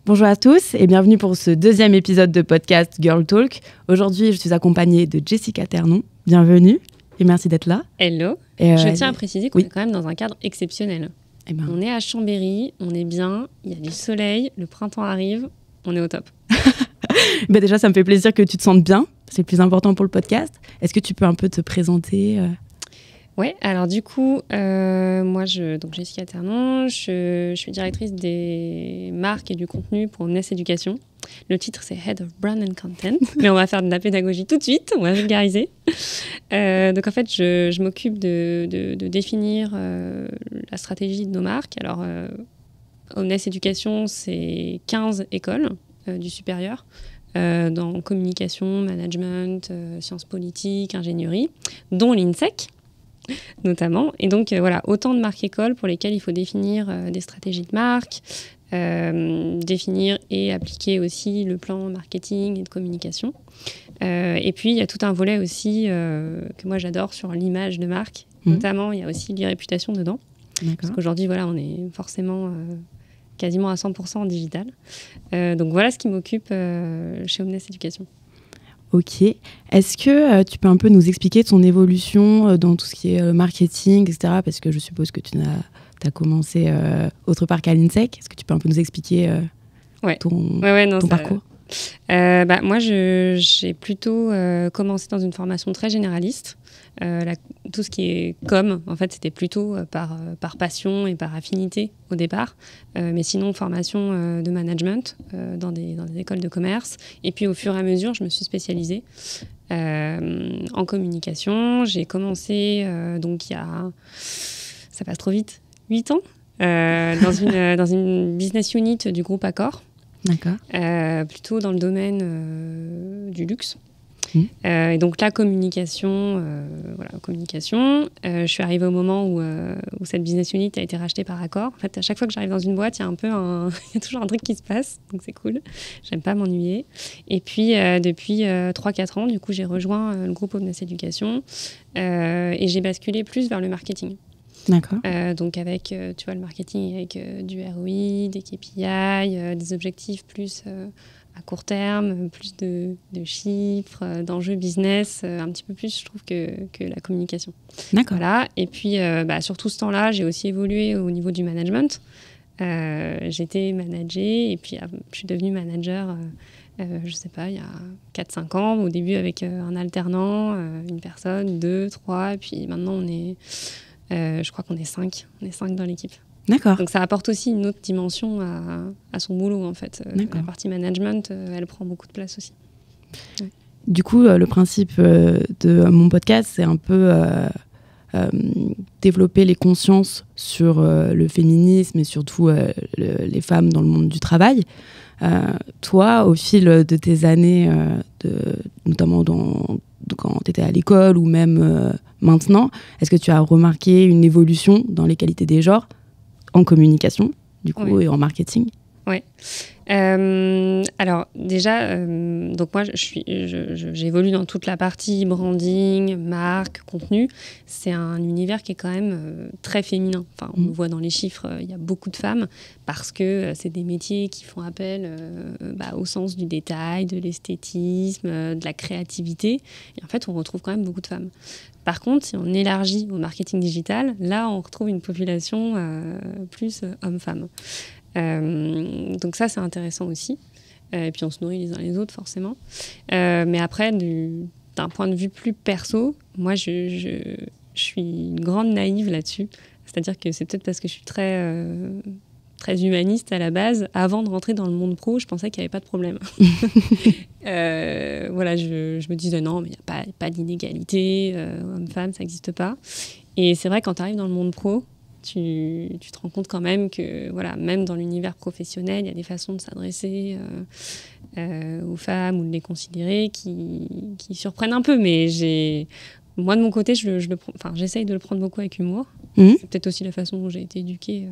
Bonjour à tous et bienvenue pour ce deuxième épisode de podcast Girl Talk. Aujourd'hui, je suis accompagnée de Jessica Ternon. Bienvenue et merci d'être là. Hello. Je tiens à préciser qu'on est quand même dans un cadre exceptionnel. On est à Chambéry, on est bien, il y a du soleil, le printemps arrive, on est au top. Déjà, ça me fait plaisir que tu te sentes bien. C'est le plus important pour le podcast. Est-ce que tu peux un peu te présenter Ouais, alors du coup, moi, donc Jessica Ternon, je suis directrice des marques et du contenu pour Omnes Education. Le titre, c'est Head of Brand and Content, mais on va faire de la pédagogie tout de suite, on va vulgariser. Donc en fait, je m'occupe de définir la stratégie de nos marques. Alors, Omnes Education, c'est 15 écoles du supérieur, dans communication, management, sciences politiques, ingénierie, dont l'INSEC, notamment. Et donc, voilà, autant de marques écoles pour lesquelles il faut définir des stratégies de marque, définir et appliquer aussi le plan marketing et de communication. Et puis, il y a tout un volet aussi que moi, j'adore sur l'image de marque. Notamment, il y a aussi l'e-réputation dedans. Parce qu'aujourd'hui, voilà, on est forcément quasiment à 100% en digital. Donc, voilà ce qui m'occupe chez Omnes Education. Ok. Est-ce que tu peux un peu nous expliquer ton évolution dans tout ce qui est marketing, etc. Parce que je suppose que tu as commencé autre part qu'à l'INSEC. Est-ce que tu peux un peu nous expliquer ton parcours ? Moi, j'ai plutôt commencé dans une formation très généraliste. Tout ce qui est com, en fait, c'était plutôt par passion et par affinité au départ. Mais sinon, formation de management dans des écoles de commerce. Et puis, au fur et à mesure, je me suis spécialisée en communication. J'ai commencé, donc, ça passe trop vite, 8 ans, dans une business unit du groupe Accor. D'accord. Plutôt dans le domaine du luxe. Et donc la communication, je suis arrivée au moment où cette business unit a été rachetée par Accor. En fait, à chaque fois que j'arrive dans une boîte, il y a toujours un truc qui se passe, donc c'est cool. J'aime pas m'ennuyer. Et puis depuis 3-4 ans, du coup, j'ai rejoint le groupe Omnes Education et j'ai basculé plus vers le marketing. D'accord. Donc avec, tu vois, le marketing avec du ROI, des KPI, des objectifs plus à court terme, plus de chiffres, d'enjeux business, un petit peu plus, je trouve, que la communication. D'accord. Voilà. Et puis, sur tout ce temps-là, j'ai aussi évolué au niveau du management. J'étais managée et puis je suis devenue manager, je sais pas, il y a 4-5 ans, au début avec un alternant, une personne, 2, 3, et puis maintenant je crois qu'on est 5. On est 5 dans l'équipe. D'accord. Donc ça apporte aussi une autre dimension à son boulot, en fait. La partie management, elle prend beaucoup de place aussi. Ouais. Du coup, le principe de mon podcast, c'est un peu développer les consciences sur le féminisme et surtout les femmes dans le monde du travail. Toi, au fil de tes années, notamment quand tu étais à l'école ou même maintenant, est-ce que tu as remarqué une évolution dans les qualités des genres en communication, du coup, et en marketing ? Oui. Alors déjà, donc moi j'évolue dans toute la partie branding, marque, contenu. C'est un univers qui est quand même très féminin. Enfin, on le voit dans les chiffres, il y a beaucoup de femmes parce que c'est des métiers qui font appel au sens du détail, de l'esthétisme, de la créativité. Et en fait, on retrouve quand même beaucoup de femmes. Par contre, si on élargit au marketing digital, là, on retrouve une population plus homme-femme. Donc ça, c'est intéressant aussi. Et puis, on se nourrit les uns les autres, forcément. Mais après, d'un point de vue plus perso, moi, je suis une grande naïve là-dessus. C'est-à-dire que c'est peut-être parce que je suis très humaniste à la base. Avant de rentrer dans le monde pro, je pensais qu'il n'y avait pas de problème. Je me disais non, mais il n'y a pas d'inégalité, homme-femme, ça n'existe pas. Et c'est vrai, quand tu arrives dans le monde pro, tu te rends compte quand même que, voilà, même dans l'univers professionnel, il y a des façons de s'adresser aux femmes ou de les considérer qui surprennent un peu. Mais moi, de mon côté, j'essaye de le prendre beaucoup avec humour. C'est peut-être aussi la façon dont j'ai été éduquée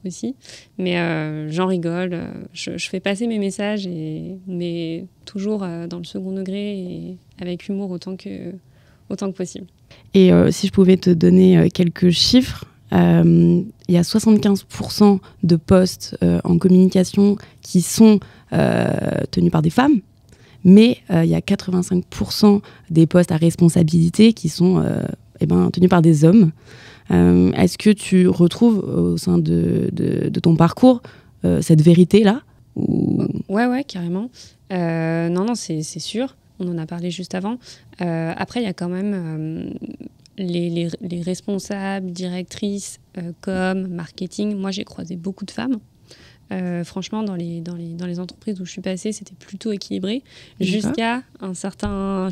aussi. Mais j'en rigole. Je fais passer mes messages, mais toujours dans le second degré et avec humour autant que possible. Et si je pouvais te donner quelques chiffres il y a 75% de postes en communication qui sont tenus par des femmes, mais il y a 85% des postes à responsabilité qui sont tenus par des hommes. Est-ce que tu retrouves au sein de ton parcours cette vérité-là ou... Ouais, carrément. Non, c'est sûr. On en a parlé juste avant. Après, il y a quand même les responsables, directrices, com, marketing. Moi, j'ai croisé beaucoup de femmes. Franchement, dans les entreprises où je suis passée, c'était plutôt équilibré jusqu'à un certain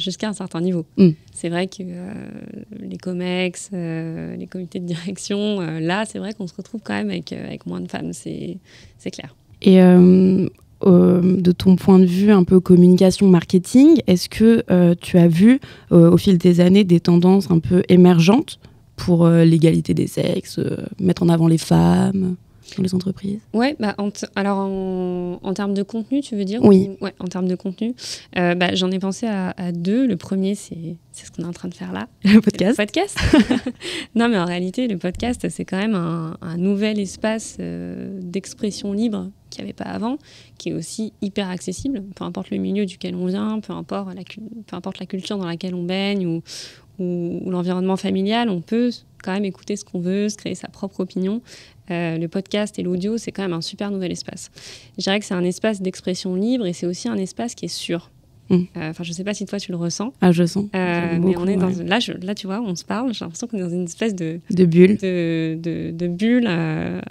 niveau. C'est vrai que les COMEX, les comités de direction, là, c'est vrai qu'on se retrouve quand même avec moins de femmes, c'est clair. Et de ton point de vue un peu communication, marketing, est-ce que tu as vu au fil des années des tendances un peu émergentes pour l'égalité des sexes, mettre en avant les femmes dans les entreprises? Ouais, alors en termes de contenu, tu veux dire? Oui. Ouais, en termes de contenu, j'en ai pensé à deux. Le premier, c'est ce qu'on est en train de faire là. Le podcast. Le podcast. Non, mais en réalité, le podcast, c'est quand même un nouvel espace d'expression libre qu'il n'y avait pas avant, qui est aussi hyper accessible, peu importe le milieu duquel on vient, peu importe la culture dans laquelle on baigne ou l'environnement familial, on peut quand même écouter ce qu'on veut, se créer sa propre opinion. Le podcast et l'audio, c'est quand même un super nouvel espace. Je dirais que c'est un espace d'expression libre et c'est aussi un espace qui est sûr. Je ne sais pas si toi, tu le ressens. Ah, je sens. Mais on est dans... Là, tu vois, on se parle, j'ai l'impression qu'on est dans une espèce de bulle, de bulle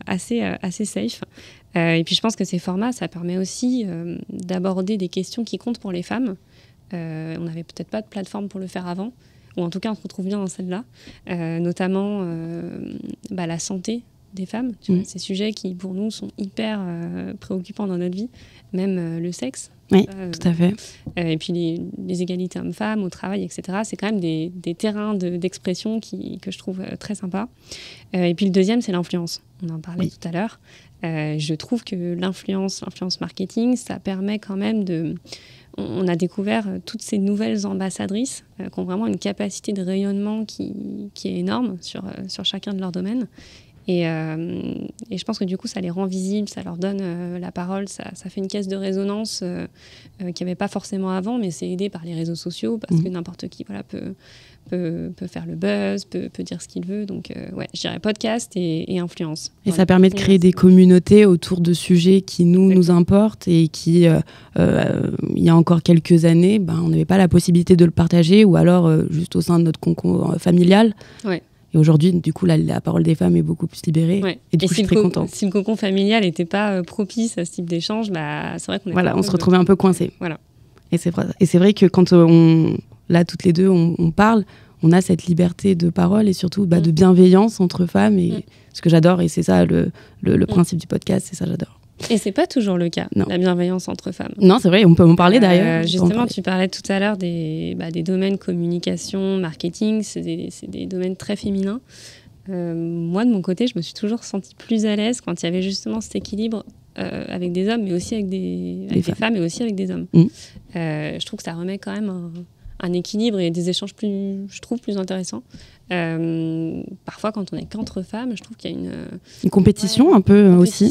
assez safe. Et puis, je pense que ces formats, ça permet aussi d'aborder des questions qui comptent pour les femmes. On n'avait peut-être pas de plateforme pour le faire avant, ou en tout cas, on se retrouve bien dans celle-là, notamment la santé des femmes, tu vois, ces sujets qui pour nous sont hyper préoccupants dans notre vie, même le sexe. Oui, tout à fait. Et puis les égalités hommes-femmes au travail, etc. C'est quand même des terrains d'expression que je trouve très sympas. Et puis le deuxième, c'est l'influence. On en parlait tout à l'heure. Je trouve que l'influence marketing, ça permet quand même on a découvert toutes ces nouvelles ambassadrices qui ont vraiment une capacité de rayonnement qui est énorme sur chacun de leurs domaines. Et je pense que du coup, ça les rend visibles, ça leur donne la parole, ça fait une caisse de résonance qu'il n'y avait pas forcément avant, mais c'est aidé par les réseaux sociaux parce que n'importe qui peut faire le buzz, peut dire ce qu'il veut. Donc, je dirais podcast et influence. Et ça permet de créer des communautés autour de sujets qui nous importent et qui, il y a encore quelques années, on n'avait pas la possibilité de le partager ou alors juste au sein de notre concours familial. Ouais. Et aujourd'hui, du coup, la parole des femmes est beaucoup plus libérée. Ouais. Et du coup, je suis très contente. Si le cocon familial n'était pas propice à ce type d'échange, c'est vrai qu'on on se retrouvait un peu coincés. Voilà. Et c'est vrai que quand là, toutes les deux, on parle, on a cette liberté de parole et surtout de bienveillance entre femmes. Et ce que j'adore, et c'est ça le principe du podcast, c'est ça j'adore. Et c'est pas toujours le cas, la bienveillance entre femmes. Non, c'est vrai, on peut en parler d'ailleurs. Justement, tu parlais tout à l'heure des domaines communication, marketing, c'est des domaines très féminins. Moi, de mon côté, je me suis toujours sentie plus à l'aise quand il y avait justement cet équilibre avec des hommes, mais aussi avec des femmes et aussi avec des hommes. Je trouve que ça remet quand même un équilibre et des échanges plus intéressants. Parfois, quand on est qu'entre femmes, je trouve qu'il y a une compétition un peu aussi.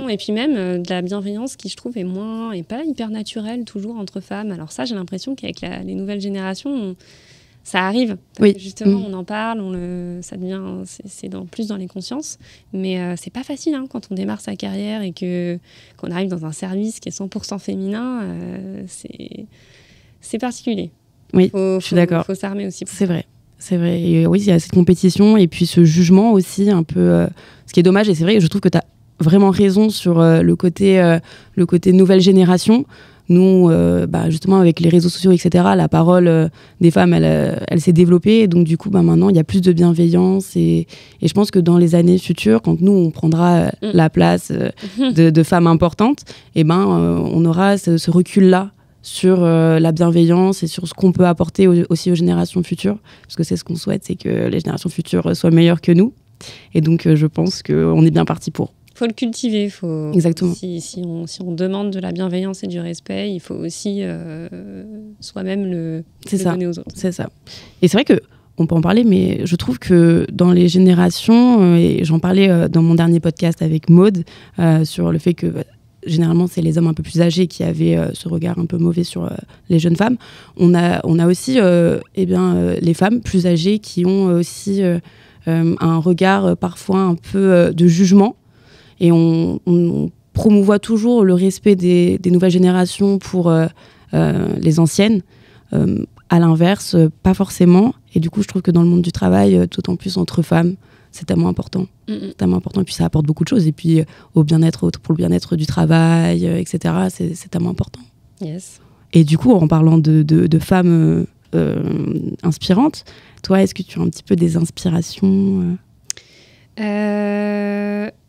Et puis même de la bienveillance qui, je trouve, est pas hyper naturelle toujours entre femmes. Alors ça, j'ai l'impression qu'avec les nouvelles générations, ça arrive. Parce que justement, on en parle, ça devient, c'est plus dans les consciences. Mais c'est pas facile quand on démarre sa carrière et qu'on arrive dans un service qui est 100% féminin. C'est particulier. Oui, je suis d'accord. Il faut s'armer aussi. C'est vrai. Et oui, il y a cette compétition et puis ce jugement aussi un peu... ce qui est dommage, et c'est vrai, je trouve que tu as vraiment raison sur le côté nouvelle génération. Nous, justement, avec les réseaux sociaux, etc., la parole des femmes, elle s'est développée. Et donc, du coup, maintenant, il y a plus de bienveillance. Et je pense que dans les années futures, quand nous, on prendra la place de femmes importantes, on aura ce recul-là sur la bienveillance et sur ce qu'on peut apporter aussi aux générations futures, parce que c'est ce qu'on souhaite, c'est que les générations futures soient meilleures que nous, et donc je pense qu'on est bien parti pour. Il faut le cultiver, Exactement. Si on demande de la bienveillance et du respect, il faut aussi soi-même le donner aux autres. C'est ça. Et c'est vrai que on peut en parler, mais je trouve que dans les générations, et j'en parlais dans mon dernier podcast avec Maude, sur le fait que généralement c'est les hommes un peu plus âgés qui avaient ce regard un peu mauvais sur les jeunes femmes. On a aussi les femmes plus âgées qui ont aussi un regard parfois un peu de jugement, et on promouvoit toujours le respect des nouvelles générations pour les anciennes. À l'inverse, pas forcément. Et du coup, je trouve que dans le monde du travail, d'autant plus entre femmes, c'est tellement important. C'est tellement important. Et puis, ça apporte beaucoup de choses. Et puis, pour le bien-être du travail, etc., c'est tellement important. Yes. Et du coup, en parlant de femmes inspirantes, toi, est-ce que tu as un petit peu des inspirations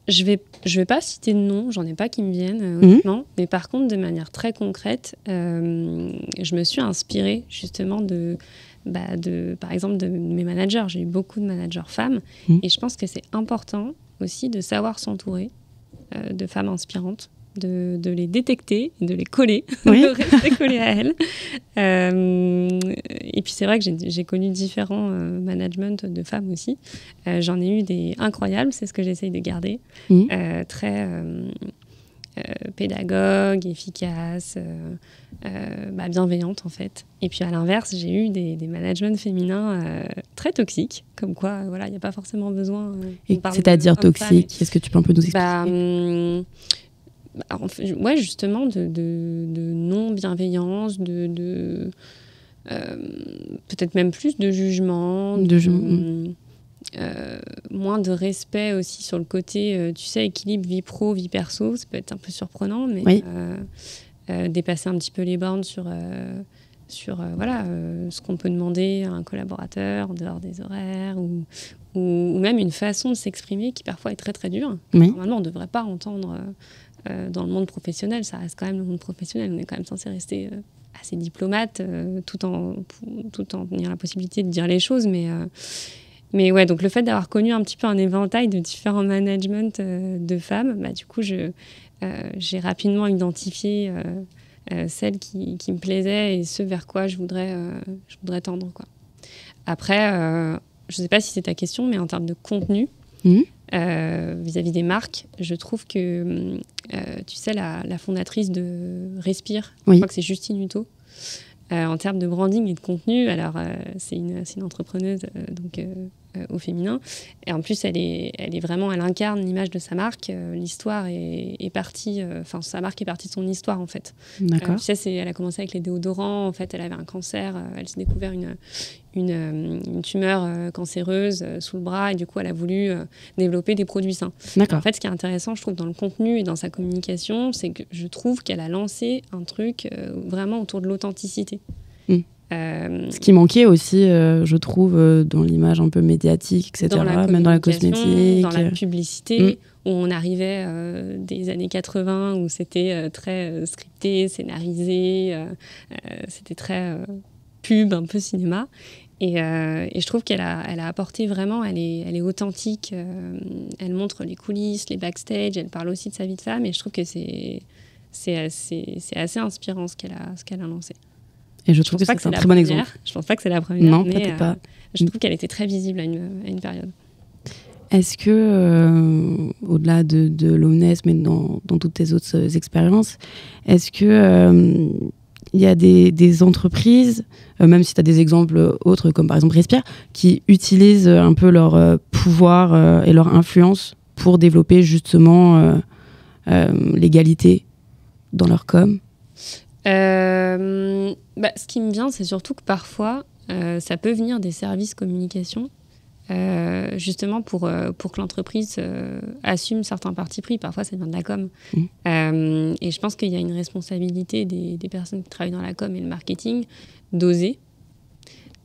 Je vais pas citer de nom, j'en ai pas qui me viennent, honnêtement. Mais par contre, de manière très concrète, je me suis inspirée justement par exemple, de mes managers. J'ai eu beaucoup de managers femmes. Et je pense que c'est important aussi de savoir s'entourer de femmes inspirantes, de les détecter, de les coller, de rester collé à elles. Et puis c'est vrai que j'ai connu différents managements de femmes aussi. J'en ai eu des incroyables, c'est ce que j'essaye de garder. Très pédagogue, efficace, bienveillante en fait. Et puis à l'inverse, j'ai eu des managements féminins très toxiques, comme quoi voilà, il n'y a pas forcément besoin... c'est-à-dire toxique, est-ce que tu peux un peu nous expliquer ouais, justement, de non-bienveillance, peut-être même plus de jugement, moins de respect aussi sur le côté, tu sais, équilibre vie pro, vie perso. Ça peut être un peu surprenant, mais dépasser un petit peu les bornes sur ce qu'on peut demander à un collaborateur en dehors des horaires, ou même une façon de s'exprimer qui parfois est très très dure. Normalement, on ne devrait pas entendre... dans le monde professionnel, ça reste quand même le monde professionnel. On est quand même censé rester assez diplomate, tout en ayant la possibilité de dire les choses. Mais ouais, donc le fait d'avoir connu un petit peu un éventail de différents managements de femmes, du coup, j'ai rapidement identifié celles qui me plaisaient et ce vers quoi je voudrais tendre, quoi. Après, je ne sais pas si c'est ta question, mais en termes de contenu, vis-à-vis des marques, je trouve que, tu sais, la fondatrice de Respire, je crois que c'est Justine Hutto, en termes de branding et de contenu, alors c'est une entrepreneuse au féminin, et en plus elle incarne l'image de sa marque. L'histoire est partie, sa marque est partie de son histoire en fait. D'accord. Tu sais, elle a commencé avec les déodorants. En fait, elle avait un cancer, elle s'est découvert une tumeur cancéreuse sous le bras, et du coup elle a voulu développer des produits sains. D'accord. En fait, ce qui est intéressant, je trouve, dans le contenu et dans sa communication, c'est que je trouve qu'elle a lancé un truc vraiment autour de l'authenticité. Ce qui manquait aussi, je trouve, dans l'image un peu médiatique, etc., même dans la cosmétique. Dans la publicité, où on arrivait des années 80, où c'était très scripté, scénarisé, c'était très pub, un peu cinéma. Et je trouve qu'elle a apporté vraiment, elle est authentique, elle montre les coulisses, les backstage, elle parle aussi de sa vie de femme, et je trouve que c'est assez inspirant ce qu'elle a lancé. Et je trouve que c'est un très bon exemple. Je pense pas que c'est la première, non, mais peut-être pas. Je trouve qu'elle était très visible à une période. Est-ce que, au-delà de l'Omnes, mais dans toutes tes autres expériences, est-ce que il y a des entreprises, même si tu as des exemples autres, comme par exemple Respire, qui utilisent un peu leur pouvoir et leur influence pour développer justement l'égalité dans leur com? Ce qui me vient, c'est surtout que parfois, ça peut venir des services communication, justement pour que l'entreprise assume certains partis pris. Parfois, ça vient de la com. Et je pense qu'il y a une responsabilité des personnes qui travaillent dans la com et le marketing d'oser,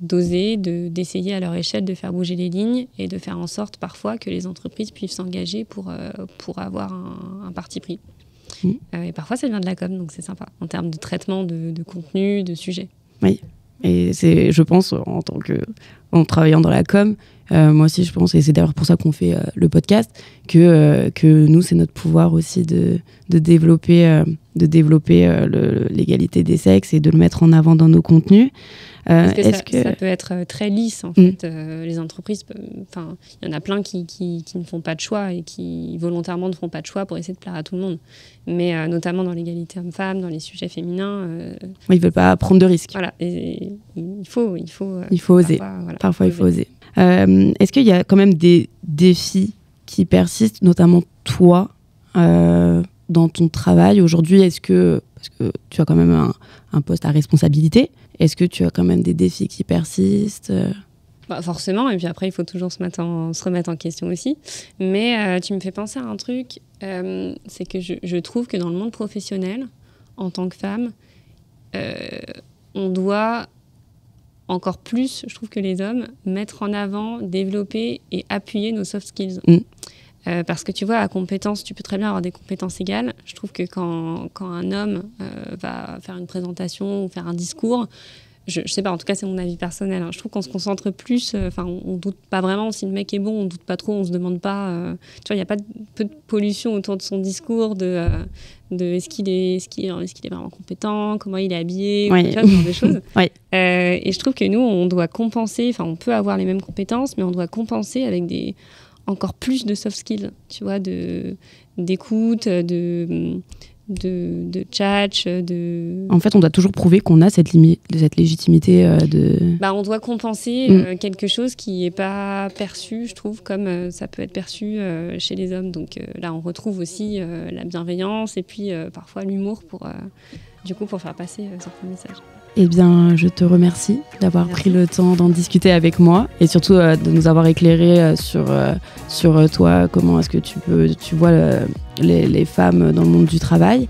d'essayer à leur échelle de faire bouger les lignes et de faire en sorte parfois que les entreprises puissent s'engager pour avoir un parti pris. Et parfois, ça vient de la com, donc c'est sympa, en termes de traitement de contenu, de sujet. Oui, et c'est, je pense, en tant que en travaillant dans la com, moi aussi je pense, et c'est d'ailleurs pour ça qu'on fait le podcast, que nous c'est notre pouvoir aussi de développer l'égalité des sexes et de le mettre en avant dans nos contenus. Parce que ça peut être très lisse en fait. Les entreprises, il y en a plein qui ne font pas de choix et qui volontairement ne font pas de choix pour essayer de plaire à tout le monde. Mais notamment dans l'égalité homme-femme, dans les sujets féminins. Ils veulent pas prendre de risques. Voilà, et il faut oser. Parfois il faut oser. Est-ce qu'il y a quand même des défis qui persistent, notamment toi, dans ton travail aujourd'hui? Parce que tu as quand même un poste à responsabilité, est-ce que tu as quand même des défis qui persistent? Forcément, et puis après il faut toujours se remettre en question aussi. Mais tu me fais penser à un truc, c'est que je trouve que dans le monde professionnel, en tant que femme, on doit encore plus, je trouve, que les hommes, mettre en avant, développer et appuyer nos soft skills. Parce que tu vois, à compétences, tu peux très bien avoir des compétences égales. Je trouve que quand un homme va faire une présentation ou faire un discours, je sais pas, en tout cas c'est mon avis personnel, hein, je trouve qu'on se concentre plus, on doute pas vraiment si le mec est bon, on doute pas trop, on se demande pas, tu vois, il y a pas peu de pollution autour de son discours, de est-ce qu'il est vraiment compétent, comment il est habillé, oui. Tu vois, ce genre de choses. Oui. Et je trouve que nous, on doit compenser, on peut avoir les mêmes compétences, mais on doit compenser avec encore plus de soft skills, tu vois, d'écoute, de tchatch, En fait, on doit toujours prouver qu'on a cette légitimité on doit compenser quelque chose qui n'est pas perçu, je trouve, comme ça peut être perçu chez les hommes. Donc là, on retrouve aussi la bienveillance et puis parfois l'humour pour faire passer certains messages. Eh bien, je te remercie d'avoir pris le temps d'en discuter avec moi et surtout de nous avoir éclairé sur toi, comment est-ce que tu vois les femmes dans le monde du travail.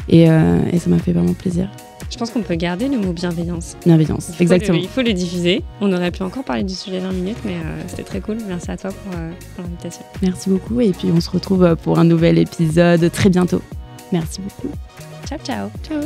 Et ça m'a fait vraiment plaisir. Je pense qu'on peut garder le mot bienveillance. Bienveillance, exactement. Il faut le diffuser. On aurait pu encore parler du sujet 20 minutes, mais c'était très cool. Merci à toi pour l'invitation. Merci beaucoup et puis on se retrouve pour un nouvel épisode très bientôt. Merci beaucoup. Ciao, ciao. Ciao.